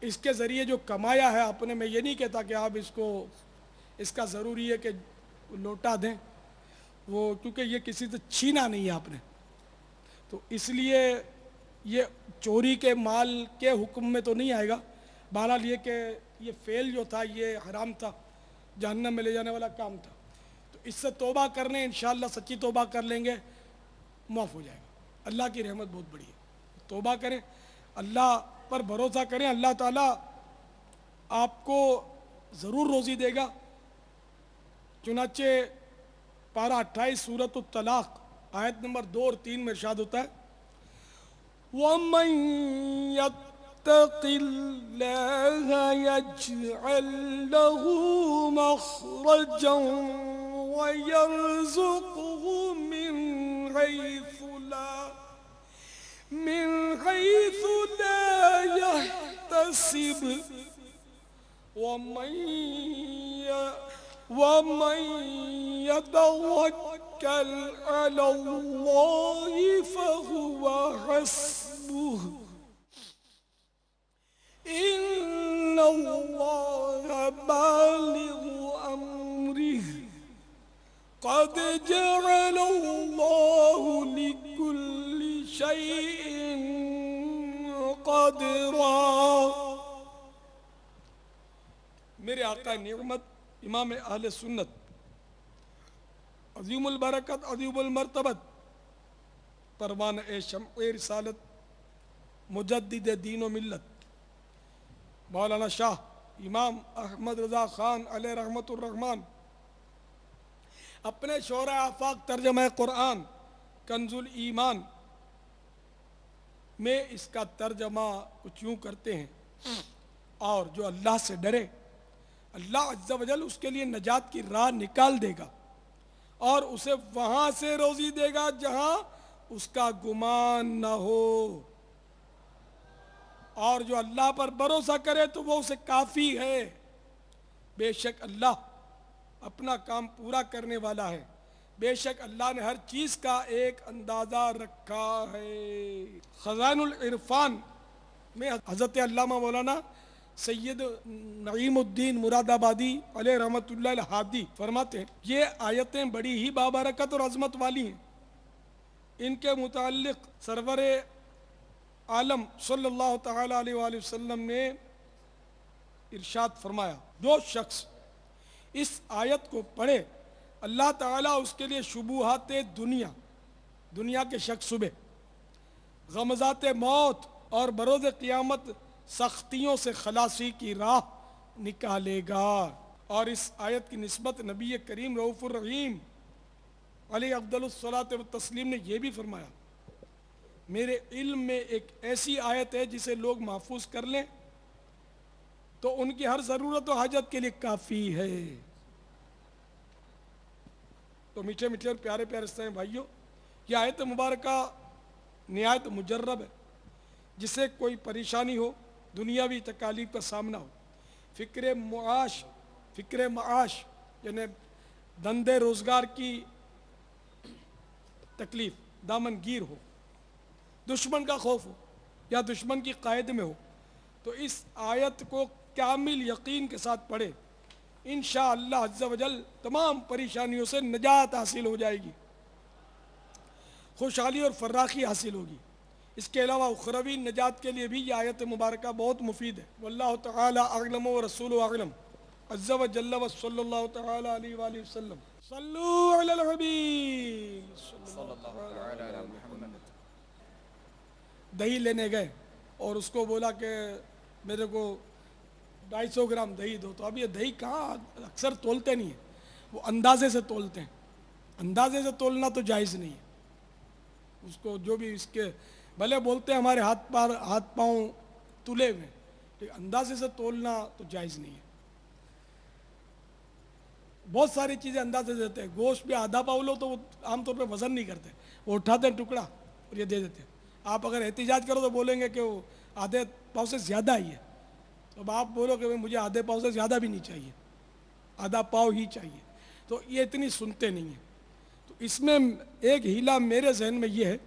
اس کے ذریعے جو کمایا ہے آپ نے، میں یہ نہیں کہتا کہ آپ اس کا ضروری ہے کہ لوٹا دیں، وہ کیونکہ یہ کسی سے چھینا نہیں ہے آپ نے، تو اس لیے یہ چوری کے مال کے حکم میں تو نہیں آئے گا۔ بہرحال یہ کہ یہ فعل جو تھا یہ حرام تھا، جہنم میں لے جانے والا کام تھا، تو اس سے توبہ کر لیں، انشاءاللہ سچی توبہ کر لیں گے، معاف ہو جائے گا۔ اللہ کی رحمت بہت بڑی ہے، توبہ کریں، اللہ پر بھروسہ کریں، اللہ تعالیٰ آپ کو ضرور روزی دے گا۔ چنانچہ پارہ 28 سورۃ الطلاق آیت نمبر 2 اور 3 میں ارشاد ہوتا ہے وَمَن يَتَّقِ اللَّهَ يَجْعَل لَّهُ مَخْرَجًا وَيَرْزُقْهُ من حيث لا يحتسب ومن يتوكل على الله فهو حسبه إن الله بالغ أمره قد جعل الله لكل شيء قدرا۔ میرے آقا نعمت امام اہل سنت عظیم البرکت عظیم المرتبت پروان شمع رسالت مجدد دین و ملت مولانا شاہ امام احمد رضا خان علیہ رحمت الرحمن اپنے شورۂ آفاق ترجمہ قرآن کنز الایمان میں اس کا ترجمہ کچھ یوں کرتے ہیں، اور جو اللہ سے ڈرے اللہ عز و جل اس کے لیے نجات کی راہ نکال دے گا اور اسے وہاں سے روزی دے گا جہاں اس کا گمان نہ ہو، اور جو اللہ پر بھروسہ کرے تو وہ اسے کافی ہے۔ بے شک اللہ اپنا کام پورا کرنے والا ہے، بے شک اللہ نے ہر چیز کا ایک اندازہ رکھا ہے۔ خزائن العرفان میں حضرت علامہ مولانا سید نعیم الدین مراد آبادی علیہ رحمت اللہ الہادی فرماتے ہیں یہ آیتیں بڑی ہی بابرکت اور عظمت والی ہیں۔ ان کے متعلق سرور عالم صلی اللہ تعالی علیہ وآلہ وسلم نے ارشاد فرمایا جو شخص اس آیت کو پڑھے اللہ تعالیٰ اس کے لیے شبہات دنیا کے شک شبے، غمزات موت اور بروز قیامت سختیوں سے خلاصی کی راہ نکالے گا۔ اور اس آیت کی نسبت نبی کریم رؤوف الرحیم علیہ افضل الصلاۃ والتسلیم نے یہ بھی فرمایا میرے علم میں ایک ایسی آیت ہے جسے لوگ محفوظ کر لیں تو ان کی ہر ضرورت و حاجت کے لیے کافی ہے۔ تو میٹھے میٹھے اور پیارے پیارے اسلامی بھائیوں، یہ آیت مبارکہ نہایت مجرب ہے، جسے کوئی پریشانی ہو، دنیاوی تکالیف کا سامنا ہو، فکر معاش یعنی دندے روزگار کی تکلیف، دامن گیر ہو، دشمن کا خوف ہو یا دشمن کی قید میں ہو، تو اس آیت کو کامل یقین کے ساتھ پڑھے، انشاءاللہ عز و جل تمام پریشانیوں سے نجات حاصل ہو جائے گی، خوشحالی اور فراخی حاصل ہوگی۔ اس کے علاوہ اخروی نجات کے لیے بھی یہ آیت مبارکہ بہت مفید ہے۔ واللہ تعالی اعلم و رسول اعلم عز و جل و صلی اللہ تعالی علیہ وآلہ وسلم صلو علی الحبیب صلی اللہ علیہ محمد۔ دہی لینے گئے اور اس کو بولا کہ میرے کو 250 گرام دہی دو، تو اب یہ دہی کہاں اکثر تولتے نہیں ہیں، وہ اندازے سے تولتے ہیں، اندازے سے تولنا تو جائز نہیں ہے، اس کو جو بھی اس کے بھلے بولتے ہیں ہمارے ہاتھ پاؤں تلے ہوئے، لیکن اندازے سے تولنا تو جائز نہیں ہے۔ بہت ساری چیزیں اندازے سے دیتے ہیں، گوشت بھی آدھا پاؤ لو تو وہ عام طور پہ وزن نہیں کرتے، وہ اٹھاتے ہیں ٹکڑا اور یہ دے دیتے ہیں۔ آپ اگر احتجاج کرو تو بولیں گے کہ وہ آدھے پاؤ سے زیادہ ہی ہے، تو اب آپ بولو کہ مجھے آدھے پاؤ سے زیادہ بھی نہیں چاہیے، آدھا پاؤ ہی چاہیے، تو یہ اتنی سنتے نہیں ہیں۔ تو اس میں ایک ہیلا میرے ذہن میں یہ ہے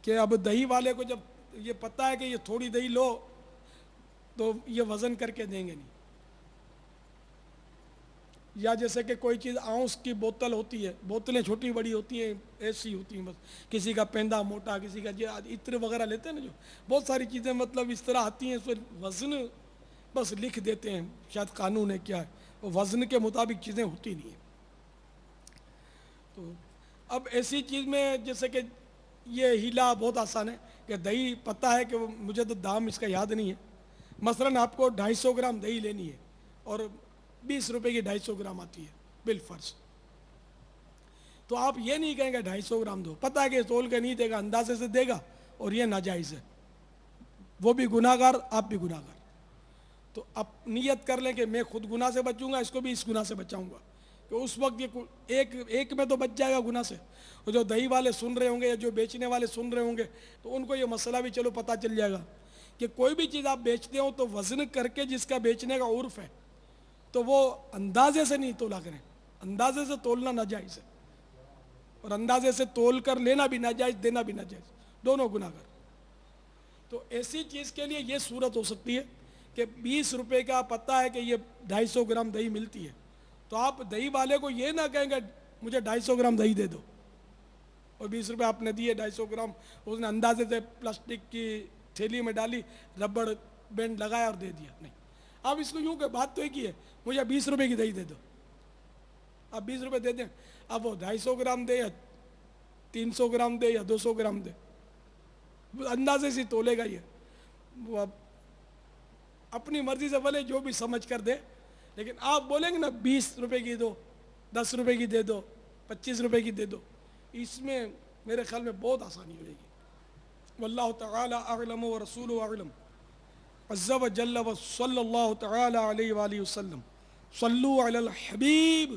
کہ اب دہی والے کو جب یہ پتہ ہے کہ یہ تھوڑی دہی لو تو یہ وزن کر کے دیں گے نہیں. یا جیسے کہ کوئی چیز آؤنس کی بوتل ہوتی ہے, بوتلیں چھوٹی بڑی ہوتی ہیں, ایسی ہوتی ہیں, بس کسی کا پیندا موٹا, کسی کا عطر وغیرہ لیتے ہیں نا, جو بہت ساری چیزیں مطلب اس طرح آتی ہیں, اس پر وزن بس لکھ دیتے ہیں, شاید قانون ہے کیا ہے, وہ وزن کے مطابق چیزیں ہوتی نہیں ہیں. تو اب ایسی چیز میں جیسے کہ یہ ہیلا بہت آسان ہے کہ دہی پتہ ہے کہ مجھے تو دام اس کا یاد نہیں ہے, مثلاً آپ کو 250 گرام دہی لینی ہے اور 20 روپے کی 250 گرام آتی ہے بالفرض, تو آپ یہ نہیں کہیں گے 250 گرام دو, پتہ ہے کہ تول کے نہیں دے گا, اندازے سے دے گا, اور یہ ناجائز ہے, وہ بھی گناہ گار, آپ بھی گناہ گار. تو اب نیت کر لیں کہ میں خود گناہ سے بچوں گا, اس کو بھی اس گناہ سے بچاؤں گا, کہ اس وقت یہ ایک میں تو بچ جائے گا گناہ سے, اور جو دہی والے سن رہے ہوں گے یا جو بیچنے والے سن رہے ہوں گے تو ان کو یہ مسئلہ بھی چلو پتہ چل جائے گا کہ کوئی بھی چیز آپ بیچتے ہو تو وزن کر کے جس کا بیچنے کا عرف ہے تو وہ اندازے سے نہیں تولا کریں, اندازے سے تولنا ناجائز ہے, اور اندازے سے تول کر لینا بھی ناجائز, دینا بھی ناجائز, دونوں گناہ گار. تو ایسی چیز کے لیے یہ صورت ہو سکتی ہے کہ 20 روپے کا پتہ ہے کہ یہ 250 گرام دہی ملتی ہے, تو آپ دہی والے کو یہ نہ کہیں گے مجھے 250 گرام دہی دے دو, اور 20 روپے آپ نے دیے, 250 گرام اس نے اندازے سے پلاسٹک کی تھیلی میں ڈالی, ربڑ بینڈ لگایا اور دے دیا. نہیں, آپ اس کو یوں کہ بات تو ایک ہی ہے, مجھے 20 روپے کی دہی دے دو, آپ 20 روپے دے دیں, اب وہ 250 گرام دے یا 300 گرام دے یا 200 گرام دے, اندازے سے تولے گا یہ, وہ اب اپنی مرضی سے بولے جو بھی سمجھ کر دے, لیکن آپ بولیں گے نا 20 روپے کی دو, 10 روپے کی دے دو, 25 روپے کی دے دو, اس میں میرے خیال میں بہت آسانی ہو جائے گی. واللہ تعالی اعلم ورسولہ اعلم عز وجل وصلی اللہ تعالی علیہ وآلہ وسلم. صلو علی الحبیب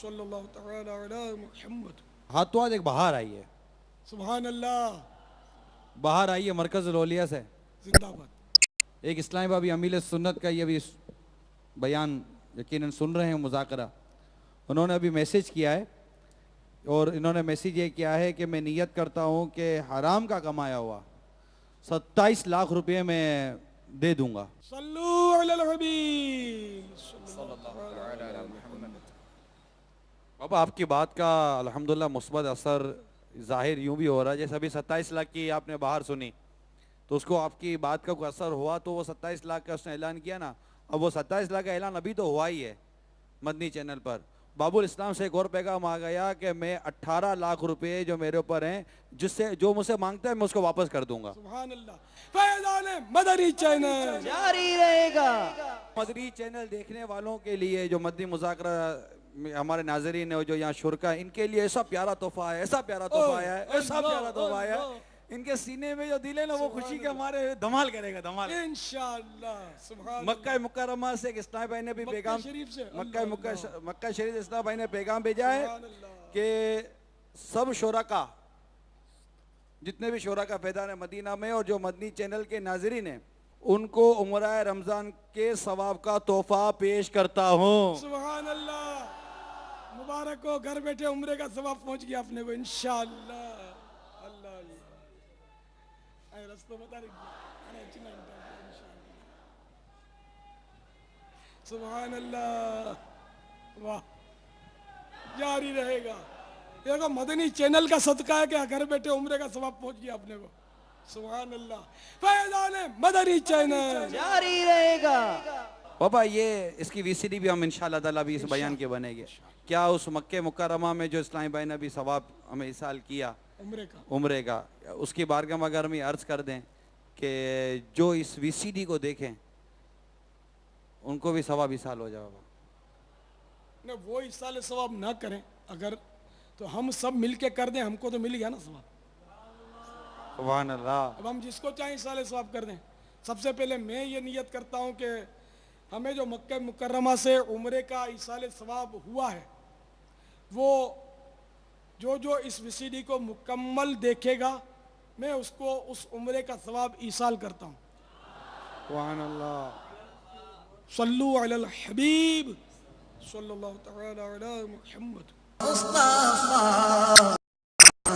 صلی اللہ تعالی علی محمد. ہاتھوں ہاتھ ایک بہار آئی ہے, سبحان اللہ, بہار آئی ہے مرکز الاولیاء سے. زندہ باد. ایک اسلامی بابی امیل سنت کا یہ بھی بیان یقیناً سن رہے ہیں مذاکرہ, انہوں نے ابھی میسیج کیا ہے, اور انہوں نے میسیج یہ کیا ہے کہ میں نیت کرتا ہوں کہ حرام کا کمایا ہوا 27 لاکھ روپے میں دے دوں گا. صلو علی الحبیب صلی اللہ علی محمد. بابا آپ کی بات کا الحمدللہ مثبت اثر ظاہر یوں بھی ہو رہا ہے, جیسے ابھی 27 لاکھ کی آپ نے باہر سنی تو اس کو آپ کی بات کا کوئی اثر ہوا, تو وہ 27 لاکھ کا اس نے اعلان کیا نا, اب وہ 27 لاکھ کا اعلان ابھی تو ہوا ہی ہے مدنی چینل پر. باب الاسلام سے ایک اور پیغام آ گیا کہ میں 18 لاکھ روپے جو میرے اوپر ہیں, جس سے جو مجھ سے مانگتا ہے میں اس کو واپس کر دوں گا. سبحان اللہ. فیضان مدنی چینل جاری رہے گا. مدنی چینل دیکھنے والوں کے لیے, جو مدنی مذاکرہ ہمارے ناظرین ہیں, جو یہاں شرکا, ان کے لیے ایسا پیارا تحفہ ہے, ایسا پیارا تحفہ آیا ہے, ایسا پیارا تحفہ آیا ہے, ان کے سینے میں جو دل ہے نا وہ خوشی کے ہمارے دھمال کرے گا, دھمال انشاءاللہ. سبحان مکہ مکرمہ سے ایک اسلام بھائی نے بھی پیغام, شریف سے مکہ شریف سے اسلام بھائی نے پیغام بھیجا ہے کہ سب شرکا, جتنے بھی شرکا فیضان مدینہ میں اور جو مدنی چینل کے ناظرین ہیں, ان کو عمرہ رمضان کے ثواب کا تحفہ پیش کرتا ہوں. سبحان اللہ. مبارک ہو, گھر بیٹھے عمرے کا ثواب پہنچ گیا اپنے کو انشاءاللہ. اللہ اللہ رستہ بتا رہی. سبحان اللہ. واہ, جاری رہے گا. دیکھو مدنی چینل کا صدقہ ہے کہ گھر بیٹھے عمرے کا ثواب پہنچ گیا اپنے کو. سبحان اللہ. فیضان مدنی چینل جاری رہے گا. بابا یہ اس کی وی سی ڈی بھی ہم انشاءاللہ تعالیٰ بھی اس بیان کے بنے گے. کیا اس مکہ مکرمہ میں جو اسلامی بھائی نے بھی ثواب ہمیں ایصال کیا عمرے کا, اس کی بارگاہ میں اگر ہم یہ عرض کر دیں کہ جو اس وی سی ڈی کو دیکھیں ان کو بھی ثواب ایصال ہو جائے گا. وہ ایصال ثواب نہ کریں اگر, تو ہم سب مل کے کر دیں, ہم کو تو مل گیا نا ثواب. سبحان اللہ. اب ہم جس کو چاہیں ایصال ثواب کر دیں. سب سے پہلے میں یہ نیت کرتا ہوں کہ ہمیں جو مکہ مکرمہ سے عمرے کا ایصال ثواب ہوا ہے, وہ جو اس وی سی ڈی کو مکمل دیکھے گا میں اس کو اس عمرے کا ثواب ایصال کرتا ہوں. سبحان اللہ. صلو علی الحبیب صلی اللہ تعالی علی محمد. مصطفیٰ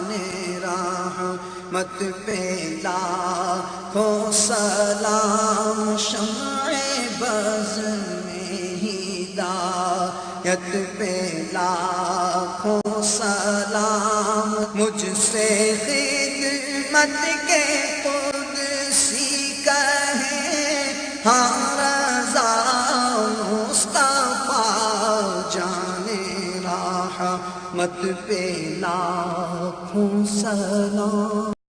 نے رحمت پہ لاکھوں سلام. پہ لاکھوں سلام، مجھ سے خدمت کے قدسی کہیں، ہاں رضا مصطفیٰ جانے رحمت پہ لاکھوں سلام۔